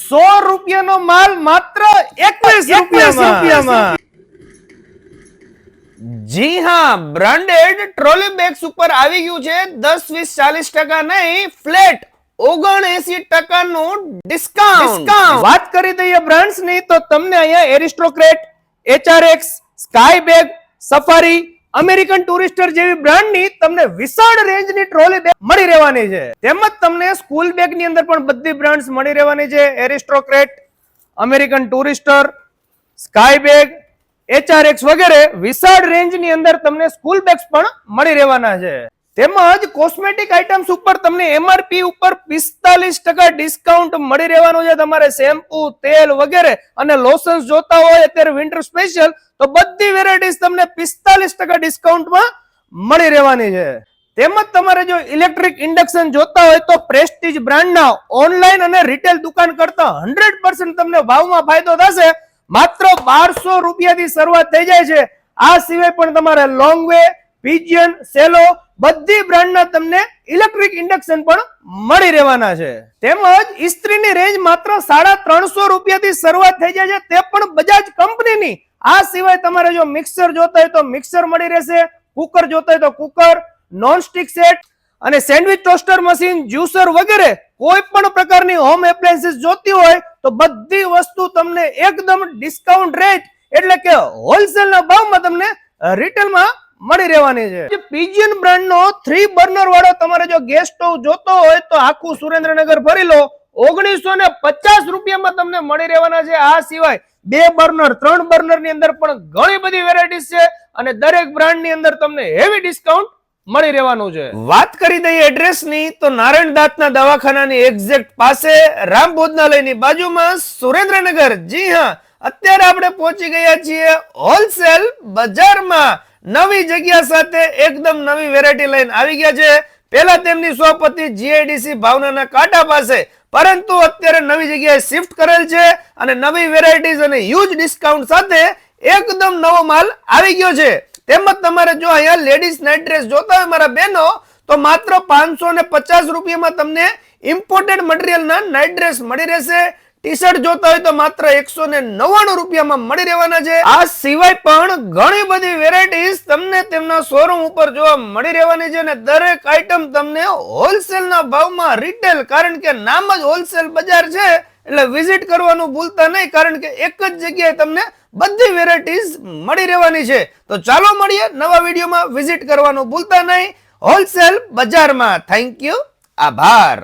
₹100 માલ માત્ર 21 રૂપિયામાં। જી હા, બ્રાન્ડેડ ટ્રોલી બેગ્સ ઉપર આવી ગયું છે 10, 20, 40% નહીં, ફ્લેટ 79% નું ડિસ્કાઉન્ટ। વાત કરી દઈએ બ્રાન્ડ્સ ની તો તમને અહીંયા Aristocrat, HRX, Sky bag, Safari, American Tourister જેવી બ્રાન્ડ ની તમને વિશાળ રેન્જ ની ટ્રોલી બેગ મળી રહેવાની છે। તેમજ તમને સ્કૂલ બેગ ની અંદર પણ બધી બ્રાન્ડ્સ મળી રહેવાની છે। એરિસ્ટોક્રેટ, અમેરિકન ટુરિસ્ટર, સ્કાય બેગ, HRX વગેરે વિશાળ રેન્જ ની અંદર તમને સ્કૂલ બેગ્સ પણ મળી રહેવાના છે। તેમજ કોસ્મેટિક આઇટમ્સ ઉપર તમને MRP ઉપર 45% ડિસ્કાઉન્ટ મળી રહેવાનું છે। તમારે શેમ્પુ, તેલ વગેરે અને લોશન્સ જોતા હોય અત્યારે વિન્ટર સ્પેશિયલ તો બધી વેરાયટીઝ તમને 45% ડિસ્કાઉન્ટમાં મળી રહેવાની છે। તેમજ તમારે જો ઇલેક્ટ્રિક ઇન્ડક્શન જોતા હોય તો પ્રેસ્ટીજ બ્રાન્ડના ઓનલાઈન અને રિટેલ દુકાન કરતા 100% તમને ભાવમાં ફાયદો થશે। માત્ર 1200 રૂપિયાથી શરૂઆત થઈ જાય છે। આ સિવાય પણ તમારે લોંગ વે, પિજિયન, સેલો બધી બ્રાન્ડના તમને ઇલેક્ટ્રિક ઇન્ડક્શન પણ મળી રહેવાના છે। તેમજ ઇસ્ત્રીની રેન્જ માત્ર 350 રૂપિયાથી શરૂઆત થઈ જાય છે, તે પણ બજાજ કંપનીની। આ સિવાય તમારે જો મિક્સર જોતા હોય તો મિક્સર મળી રહેશે, કુકર જોતા હોય તો કુકર, નોનસ્ટિક સેટ અને સેન્ડવિચ ટોસ્ટર મશીન, જ્યુસર વગેરે કોઈ પણ પ્રકારની હોમ એપ્લાયન્સીસ જોતી હોય તો બધી વસ્તુ તમને એકદમ ડિસ્કાઉન્ટ રેટ એટલે કે હોલસેલના ભાવમાં તમને રિટેલમાં મળી રહેવાની છે। પિજિયન બ્રાન્ડનો 3 બર્નર વાળો તમારે જો ગેસ સ્ટોવ જોતો હોય તો આખું સુરેન્દ્રનગર ફરી લો, 1950 રૂપિયામાં તમને મળી રહેવાના છે। આ સિવાય 2 બર્નર, 3 બર્નર ની અંદર પણ ઘણી બધી વેરાયટીઝ છે અને દરેક બ્રાન્ડ ની અંદર તમને હેવી ડિસ્કાઉન્ટ મળી રહેવાનું છે। વાત કરી દઈએ એડ્રેસ ની તો નારાયણ દાંતના દવાખાનાની એક્ઝેક્ટ પાસે, રામ ભોજનાલયની બાજુમાં, સુરેન્દ્રનગર। જી હા, અત્યારે આપણે પહોંચી ગયા છીએ હોલસેલ બજારમાં। નવી જગ્યા સાથે એકદમ નવી વેરાયટી લઈને આવી ગયા છે। પહેલા તેમની શોપ હતી GIDC ભાવનાના કાંટા પાસે, પરંતુ અત્યારે નવી જગ્યાએ શિફ્ટ કરેલ છે અને નવી વેરાયટીઝ અને હ્યુજ ડિસ્કાઉન્ટ સાથે એકદમ નવો માલ આવી ગયો છે। તેમજ તમારે જો અહીંયા લેડીઝ નાઇટ ડ્રેસ જોતા હોય મારા બહેનો તો માત્ર 550 રૂપિયામાં તમને ઇમ્પોર્ટેડ મટીરિયલના નાઇટ ડ્રેસ મળી રહેશે। ટી શર્ટ જોતા હોય તો માત્ર 199 રૂપિયામાં મળી રહેવાના છે। આ સિવાય પણ ઘણી બધી વેરાયટીઝ તમને તેમના શોરૂમ ઉપર જોવા મળી રહેવાની છે અને દરેક આઈટમ તમને હોલસેલના ભાવમાં રિટેલ, કારણ કે નામ જ હોલસેલ બજાર છે એટલે વિઝિટ કરવાનું ભૂલતા નહીં, કારણ કે એક જ જગ્યાએ તમને બધી વેરાયટીઝ મળી રહેવાની છે। તો ચાલો મળીએ નવા વિડીયોમાં, વિઝિટ કરવાનું ભૂલતા નહીં હોલસેલ બજારમાં। થેન્ક યુ, આભાર।